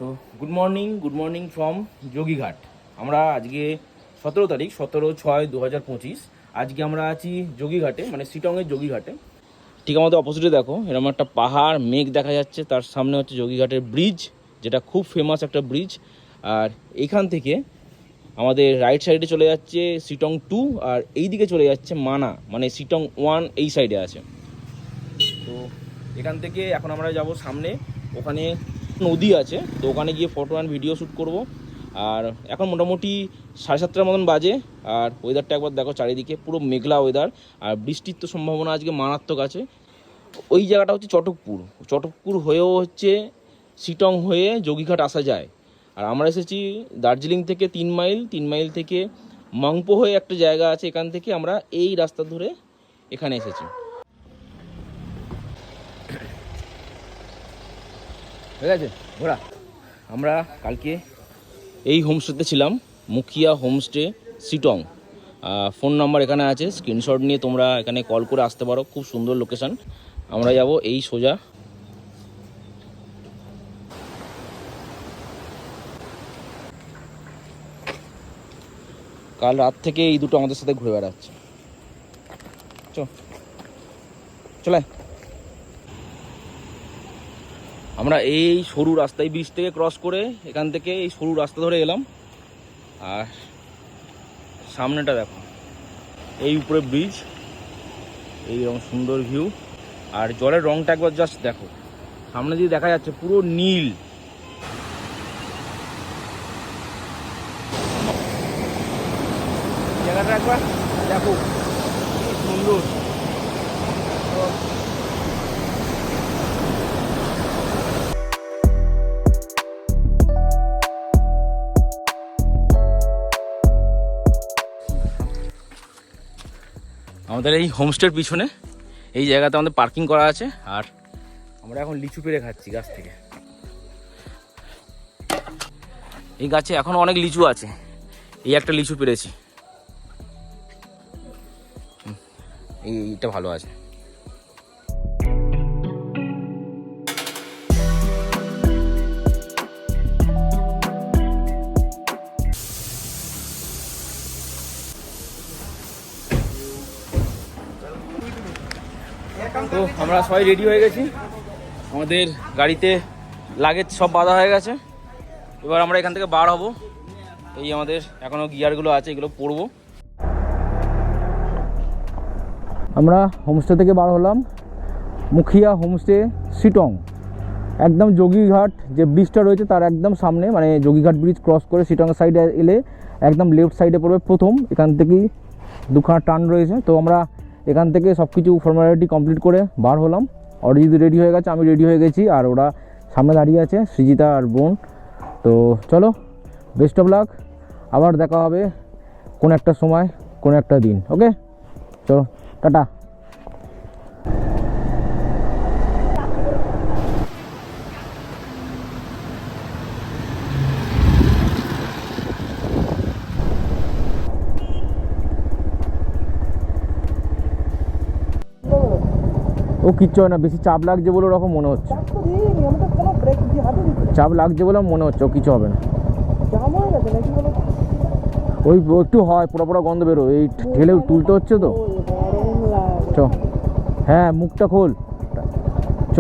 So good morning from Jogighat. আমরা আজকে 17 তারিখ 17/6/2025 আজকে আমরা আছি যোগীঘাটে, মানে শিটংয়ের যোগীঘাটে। ঠিক আমাদের অপোজিটে দেখো এরকম একটা পাহাড় মেঘ দেখা যাচ্ছে, তার সামনে হচ্ছে যোগীঘাটের ব্রিজ, যেটা খুব ফেমাস একটা ব্রিজ। আর এইখান থেকে আমাদের রাইট সাইডে চলে যাচ্ছে শিটং 2, আর এই দিকে চলে যাচ্ছে মানা, মানে শিটং 1 এই সাইডে আছে। তো এখান থেকে এখন আমরা যাব সামনে, ওখানে নদী আছে, তো ওখানে গিয়ে ফটো অ্যান্ড ভিডিও শ্যুট করব। আর এখন মোটামুটি 7:30টার মতন বাজে, আর ওয়েদারটা একবার দেখো, চারিদিকে পুরো মেঘলা ওয়েদার, আর বৃষ্টির তো সম্ভাবনা আজকে মারাত্মক আছে। ওই জায়গাটা হচ্ছে চটকপুর হয়েও হচ্ছে শিটং হয়ে যোগীঘাট আসা যায়। আর আমরা এসেছি দার্জিলিং থেকে 3 মাইল থেকে মাংপো হয়ে একটা জায়গা আছে, এখান থেকে আমরা এই রাস্তা ধরে এখানে এসেছি। ঠিক আছে ঘোরা। আমরা কালকে এই হোমস্টেতে ছিলাম, মুখিয়া হোমস্টে শিটং। ফোন নাম্বার এখানে আছে, স্ক্রিনশট নিয়ে তোমরা এখানে কল করে আসতে পারো, খুব সুন্দর লোকেশান। আমরা যাব এই সোজা। কাল রাত থেকে এই দুটো আমাদের সাথে ঘুরে বেড়াচ্ছে। চলে আমরা এই সরু রাস্তায় ব্রিজ থেকে ক্রস করে এখান থেকে এই সরু রাস্তা ধরে এলাম। আর সামনেটা দেখো, এই উপরে ব্রিজ, এইরকম সুন্দর ভিউ। আর জলের রংটা একবার জাস্ট দেখো, সামনে দিয়ে দেখা যাচ্ছে পুরো নীল। জায়গাটা একবার দেখো কি সুন্দর। আমাদের এই হোমস্টের পিছনে এই জায়গাতে আমাদের পার্কিং করা আছে, আর আমরা এখন লিচু পেড়ে খাচ্ছি গাছ থেকে। এই গাছে এখন অনেক লিচু আছে, এই একটা লিচু পেড়েছি, এইটা ভালো আছে। তো আমরা সবাই রেডি হয়ে গেছি, আমাদের গাড়িতে লাগেজ সব বাঁধা হয়ে গেছে। এবার আমরা এখান থেকে বার হব। এই আমাদের এখনও গিয়ারগুলো আছে, এগুলো পরবো। আমরা হোমস্টে থেকে বার হলাম, মুখিয়া হোমস্টে শিটং, একদম যোগীঘাট যে ব্রিজটা রয়েছে তার একদম সামনে, মানে যোগীঘাট ব্রিজ ক্রস করে শিটংয়ের সাইডে এলে একদম লেফট সাইডে পড়বে প্রথম। এখান থেকেই দুখানা টার্ন রয়েছে। তো আমরা এখান থেকে সব কিছু ফর্মালিটি কমপ্লিট করে বার হলাম। অরিজিৎ রেডি হয়ে গেছে, আমি রেডি হয়ে গেছি, আর ওরা সামনে দাঁড়িয়ে আছে, সৃজিতা আর বোন। তো চলো, বেস্ট অফ লাক, আবার দেখা হবে কোন একটা সময়, কোন একটা দিন। ওকে, চলো, টাটা। ও কিচ্ছু হয় না, বেশি চাপ লাগছে বলে ওরকম মনে হচ্ছে, চাপ লাগছে বলে মনে হচ্ছে, ও কিছু হবে না। ওই একটু হয়, পুরো গন্ধ বেরো, এই ঠেলে তুলতে হচ্ছে তো। চ, হ্যাঁ মুখটা খোল, চ।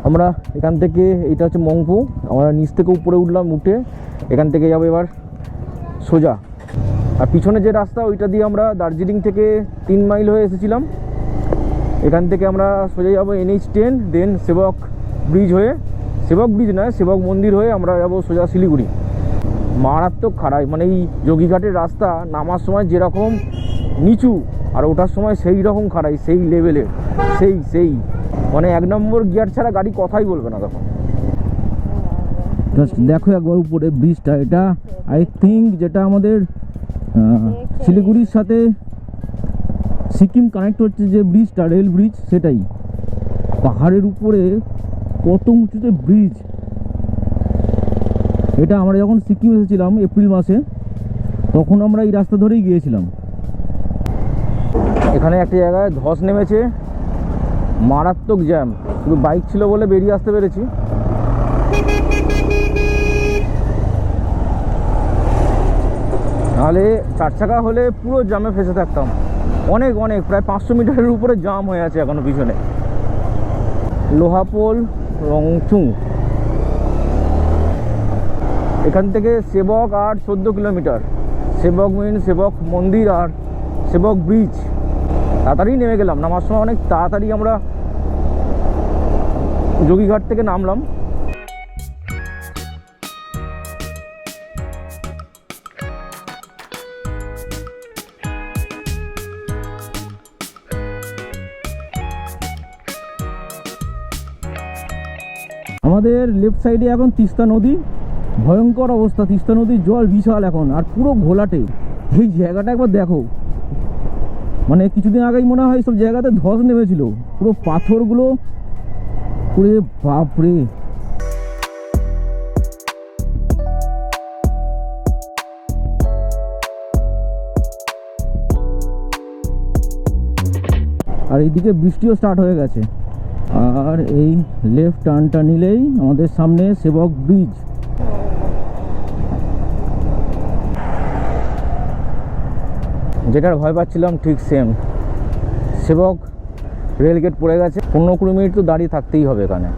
আমরা এখান থেকে, এইটা হচ্ছে মংপু, আমরা নিচ থেকে উপরে উঠলাম, উঠে এখান থেকে যাবো এবার সোজা। আর পিছনে যে রাস্তা, ওইটা দিয়ে আমরা দার্জিলিং থেকে 3 মাইল হয়ে এসেছিলাম। এখান থেকে আমরা সোজা যাবো NH10, দেন সেবক ব্রিজ হয়ে, সেবক ব্রিজ নয়, সেবক মন্দির হয়ে আমরা যাবো সোজা শিলিগুড়ি। মারাত্মক খাড়াই, মানে এই যোগীঘাটের রাস্তা নামার সময় যেরকম নিচু, আর ওঠার সময় সেই রকম খাড়াই, সেই লেভেলের, সেই মানে 1 নম্বর গিয়ার ছাড়া গাড়ি কথাই বলবে না তখন। জাস্ট দেখো একবার উপরে ব্রিজটা, এটা আই থিঙ্ক যেটা আমাদের শিলিগুড়ির সাথে সিকিম কানেক্ট হচ্ছে যে ব্রিজটা, রেল ব্রিজ, সেটাই। পাহাড়ের উপরে কত উঁচুতে ব্রিজ। এটা আমরা যখন সিকিম এসেছিলাম এপ্রিল মাসে, তখন আমরা এই রাস্তা ধরেই গিয়েছিলাম। এখানে একটা জায়গায় ধস নেমেছে, মারাত্মক জ্যাম, শুধু বাইক ছিল বলে বেরিয়ে আসতে পেরেছি। নাহলে 4 চাকা হলে পুরো জ্যামে ফেসে থাকতাম। অনেক অনেক প্রায় 500 মিটারের উপরে জাম হয়ে আছে এখনো পিছনে। লোহাপোল রংচুং, এখান থেকে সেবক আর 14 কিলোমিটার। সেবক মিন সেবক মন্দির আর সেবক ব্রিজ। তাড়াতাড়ি নেমে গেলাম, নামার সময় অনেক তাড়াতাড়ি আমরা যোগীঘাট থেকে নামলাম। আমাদের লেফট সাইডে এখন তিস্তা নদী, ভয়ঙ্কর অবস্থা। তিস্তা নদীর জল বিশাল এখন, আর পুরো ঘোলাটে। এই জায়গাটা একবার দেখো, মানে কিছুদিন আগেই মনে হয় সব জায়গাতে ধস নেমেছিল, পুরো পাথরগুলো। পুরে বাপরে, আর এইদিকে বৃষ্টিও স্টার্ট হয়ে গেছে। আর এই লেফট টার্নটা নিলেই আমাদের সামনে সেবক ব্রিজ। যেটার ভয় পাচ্ছিলাম ঠিক সেম, সেবক রেলগেট পড়ে গেছে। 15-20 মিনিট তো দাঁড়িয়ে থাকতেই হবে এখানে।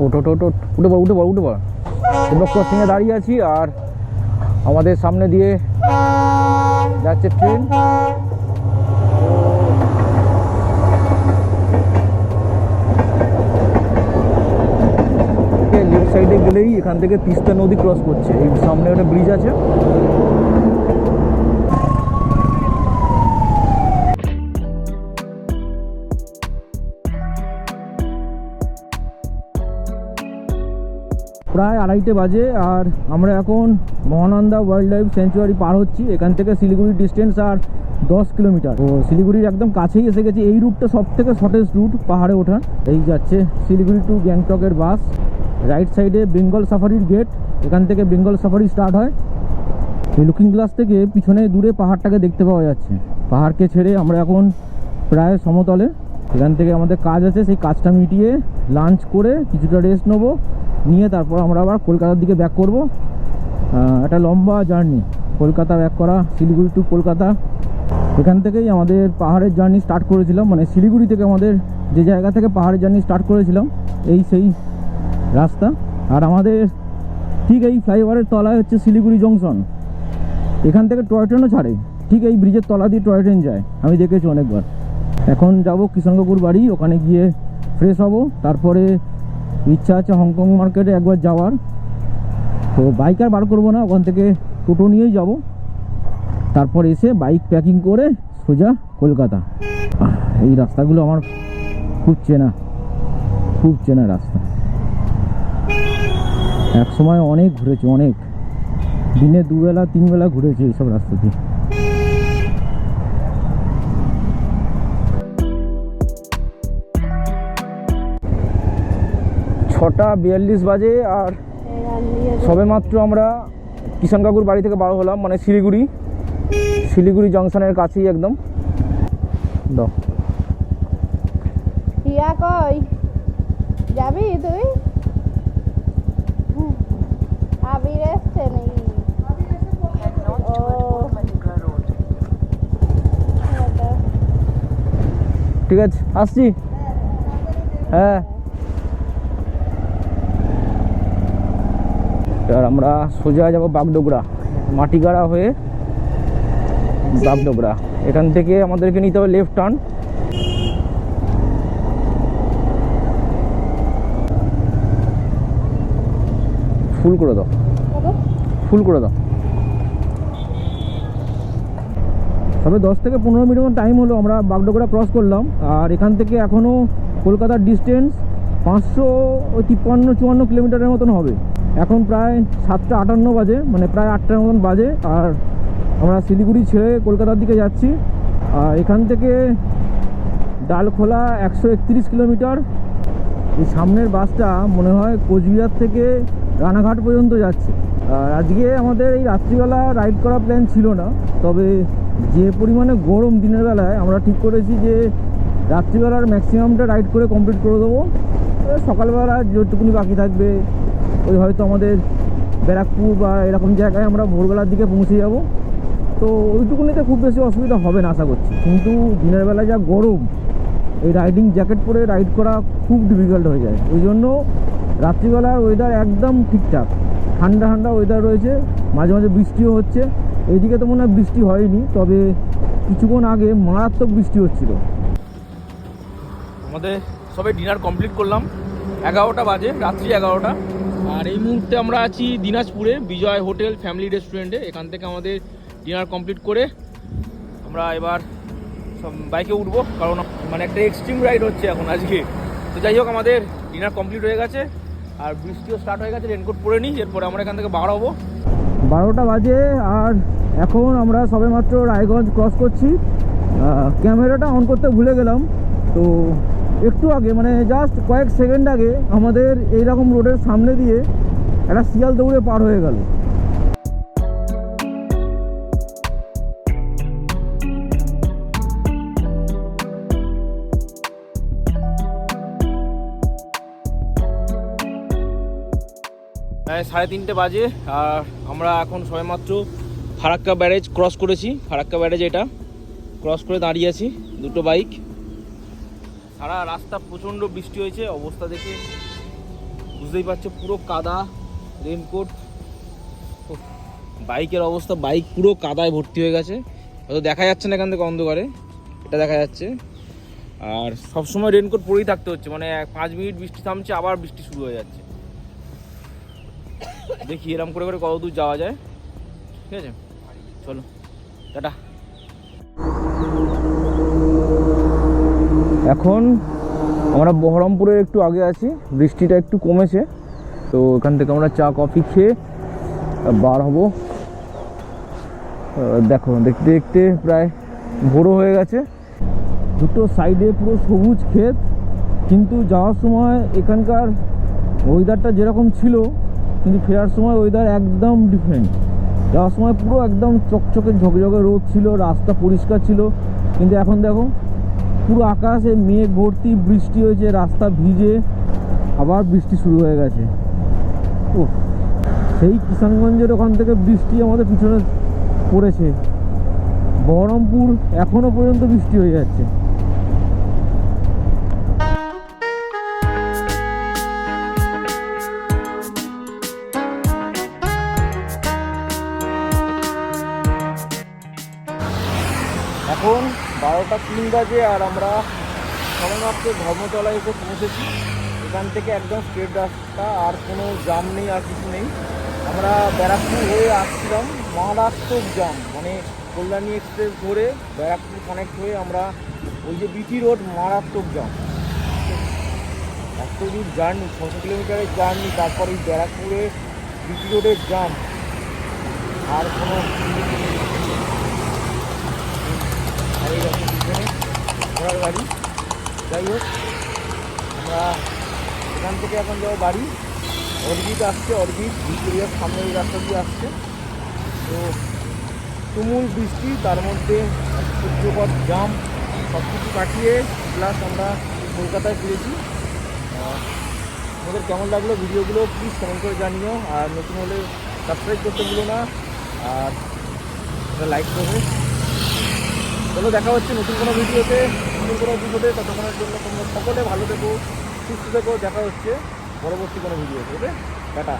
উঠে পড়। সেবক ক্রসিংয়ে দাঁড়িয়ে আছি, আর আমাদের সামনে দিয়ে যাচ্ছে ট্রেন। লেফট সাইডে গেলেই এখান থেকে তিস্তা নদী ক্রস করছে। এই সামনে একটা ব্রিজ আছে। প্রায় 2:30 বাজে, আর আমরা এখন মহানন্দা ওয়াইল্ড লাইফ স্যাংচুয়ারি পার হচ্ছি। এখান থেকে শিলিগুড়ির ডিস্টেন্স আর 10 কিলোমিটার। তো শিলিগুড়ির একদম কাছেই এসে গেছি। এই রুটটা সব থেকে শর্টেস্ট রুট পাহাড়ে ওঠার। এই যাচ্ছে শিলিগুড়ি টু গ্যাংটকের বাস। রাইট সাইডে বেঙ্গল সাফারির গেট, এখান থেকে বেঙ্গল সাফারি স্টার্ট হয়। এই লুকিং গ্লাস থেকে পিছনে দূরে পাহাড়টাকে দেখতে পাওয়া যাচ্ছে। পাহাড়কে ছেড়ে আমরা এখন প্রায় সমতলে। এখান থেকে আমাদের কাজ আছে, সেই কাজটা মিটিয়ে লাঞ্চ করে কিছুটা রেস্ট নেবো, নিয়ে তারপর আমরা আবার কলকাতার দিকে ব্যাক করব। একটা লম্বা জার্নি কলকাতা ব্যাক করা, শিলিগুড়ি টু কলকাতা। এখান থেকেই আমাদের পাহাড়ের জার্নি স্টার্ট করেছিলাম, মানে শিলিগুড়ি থেকে আমাদের যে জায়গা থেকে পাহাড়ের জার্নি স্টার্ট করেছিলাম এই সেই রাস্তা। আর আমাদের ঠিক এই ফ্লাইওভারের তলায় হচ্ছে শিলিগুড়ি জংশন। এখান থেকে টয় ট্রেনও ছাড়ে, ঠিক এই ব্রিজের তলা দিয়ে টয় ট্রেন যায়, আমি দেখেছি অনেকবার। এখন যাব কৃষ্ণগপুর বাড়ি, ওখানে গিয়ে ফ্রেশ হব। তারপরে ইচ্ছা আছে হংকং মার্কেটে একবার যাওয়ার। তো বাইক আর বার করবো না, ওখান থেকে টোটো নিয়েই যাব। তারপর এসে বাইক প্যাকিং করে সোজা কলকাতা। এই রাস্তাগুলো আমার খুব চেনা রাস্তা। এক সময় অনেক ঘুরেছি, অনেক দিনে 2 বেলা 3 বেলা ঘুরেছি এইসব রাস্তা দিয়ে। 6:42 বাজে, আর সবে মাত্র আমরা কিষান কাকুর বাড়ি থেকে বার হলাম, মানে শিলিগুড়ি জংশনের কাছেই একদম। কই যাবি তুই? আবির এসছে নাকি? ঠিক আছে, আসছি। হ্যাঁ, এবার আমরা সোজা যাব বাগডোগরা, মাটিগাড়া হয়ে বাগডোগরা। এখান থেকে আমাদেরকে নিতে হবে লেফট টার্ন। ফুল করে দাও। তবে 10 থেকে 15 মিনিট টাইম হলো, আমরা বাগডোগরা ক্রস করলাম। আর এখান থেকে এখনও কলকাতার ডিস্টেন্স 553-54 কিলোমিটারের মতন হবে। এখন প্রায় 7:58 বাজে, মানে প্রায় 8টার মতন বাজে। আর আমরা শিলিগুড়ি ছেড়ে কলকাতার দিকে যাচ্ছি। আর এখান থেকে ডালখোলা 131 কিলোমিটার। এই সামনের বাসটা মনে হয় কোচবিহার থেকে রানাঘাট পর্যন্ত যাচ্ছে। আর আজকে আমাদের এই রাত্রিবেলা রাইড করা প্ল্যান ছিল না, তবে যে পরিমাণে গরম দিনের বেলায় আমরা ঠিক করেছি যে রাত্রিবেলার ম্যাক্সিমামটা রাইড করে কমপ্লিট করে দেবো। সকালবেলা যেটুকুনি বাকি থাকবে ওই হয়তো আমাদের ব্যারাকপুর বা এরকম জায়গায় আমরা ভোরবেলার দিকে পৌঁছে যাব। তো ওইটুকুনিতে খুব বেশি অসুবিধা হবে না আশা করছি। কিন্তু দিনের বেলা যা গরম, এই রাইডিং জ্যাকেট পরে রাইড করা খুব ডিফিকাল্ট হয়ে যায়। ওই জন্য রাত্রিবেলার ওয়েদার একদম ঠিকঠাক, ঠান্ডা ঠান্ডা ওয়েদার রয়েছে, মাঝে মাঝে বৃষ্টিও হচ্ছে। এইদিকে তো মনে হয় বৃষ্টি হয়নি, তবে কিছুক্ষণ আগে মারাত্মক বৃষ্টি হচ্ছিল। আমাদের সবাই ডিনার কমপ্লিট করলাম, 11টা বাজে, রাত্রি 11টা। আর এই মুহূর্তে আমরা আছি দিনাজপুরে বিজয় হোটেল ফ্যামিলি রেস্টুরেন্টে। এখান থেকে আমাদের ডিনার কমপ্লিট করে আমরা এবার সব বাইকে উঠবো, কারণ মানে একটা এক্সট্রিম রাইড হচ্ছে এখন আজকে। তো যাই হোক, আমাদের ডিনার কমপ্লিট হয়ে গেছে আর বৃষ্টিও স্টার্ট হয়ে গেছে। রেনকোট পরে নিই, এরপরে আমরা এখান থেকে বার হবো। 12টা বাজে আর এখন আমরা সবেমাত্র রায়গঞ্জ ক্রস করছি। ক্যামেরাটা অন করতে ভুলে গেলাম, তো একটু আগে মানে জাস্ট কয়েক সেকেন্ড আগে আমাদের এইরকম রোডের সামনে দিয়ে একটা শিয়াল দৌড়ে পার হয়ে গেল। প্রায় 3:30 বাজে আর আমরা এখন সবেমাত্র ফারাক্কা ব্যারেজ ক্রস করেছি। ফারাক্কা ব্যারেজ এটা ক্রস করে দাঁড়িয়ে আছি, দুটো বাইক। সারা রাস্তা প্রচণ্ড বৃষ্টি হয়েছে, অবস্থা দেখে বুঝতেই পারছে পুরো কাদা। রেনকোট, বাইকের অবস্থা, বাইক পুরো কাদায় ভর্তি হয়ে গেছে। হয়তো দেখা যাচ্ছে না এখান থেকে অন্ধকারে, এটা দেখা যাচ্ছে। আর সবসময় রেনকোট পরেই থাকতে হচ্ছে, মানে 5 মিনিট বৃষ্টি থামছে আবার বৃষ্টি শুরু হয়ে যাচ্ছে। দেখি এরম করে করে কত দূর যাওয়া যায়। ঠিক আছে, চলো টাটা। এখন আমরা বহরমপুরের একটু আগে আছি, বৃষ্টিটা একটু কমেছে। তো এখান থেকে আমরা চা কফি খেয়ে বার হব। দেখো দেখতে দেখতে প্রায় ভোরও হয়ে গেছে। দুটো সাইডে পুরো সবুজ ক্ষেত, কিন্তু যাওয়ার সময় এখানকার ওয়েদারটা যেরকম ছিল, কিন্তু ফেরার সময় ওয়েদার একদম ডিফারেন্ট। যাওয়ার সময় পুরো একদম চকচকে ঝকঝকে রোদ ছিল, রাস্তা পরিষ্কার ছিল, কিন্তু এখন দেখো পুরো আকাশে মেঘ ভর্তি, বৃষ্টি হয়েছে, রাস্তা ভিজে, আবার বৃষ্টি শুরু হয়ে গেছে। ও, সেই কিষানগঞ্জের ওখান থেকে বৃষ্টি আমাদের পিছনে পড়েছে। বহরমপুর এখনো পর্যন্ত বৃষ্টি হয়ে যাচ্ছে। এখন 12টা 3 বাজে আর আমরা সবেমাত্র ধর্মতলায় এসে পৌঁছেছি। এখান থেকে একদম স্ট্রেট রাস্তা, আর কোনো জাম নেই, আর কিছু নেই। আমরা ব্যারাকপুর হয়ে আসছিলাম, মারাত্মক জাম, মানে কল্যাণী এক্সপ্রেস ধরে ব্যারাকপুর কানেক্ট হয়ে আমরা ওই যে বিটি রোড, মারাত্মক জাম। এত দূর জার্নি, 600 কিলোমিটারের জার্নি, তারপর এই ব্যারাকপুরে বিটি রোডের জাম। আর কোনো পিছনে ঘোড়ার গাড়ি। যাই হোক, আমরা এখান থেকে এখন যাবো বাড়ি। অরবিট আসছে, অরবিট ভিক্টোরিয়ার সামনে এই রাস্তা দিয়ে আসছে। তো তুমুল বৃষ্টি, তার মধ্যে সূর্যপথ জাম, সব কিছু কাটিয়ে প্লাস আমরা কলকাতায় ফিরেছি। আমাদের কেমন লাগলো ভিডিওগুলো প্লিজ কমেন্ট করে জানিও। আর নতুন হলে সাবস্ক্রাইব করতে ভুলো না, আর লাইক করবে। চলো, দেখা হচ্ছে নতুন কোনো ভিডিওতে, নতুন কোনো ভিডিওতে। ততক্ষণের জন্য তোমরা সকলে ভালো থেকো, সুস্থ থেকো। দেখা হচ্ছে পরবর্তী কোনো ভিডিওতে। ওকে, টাটা।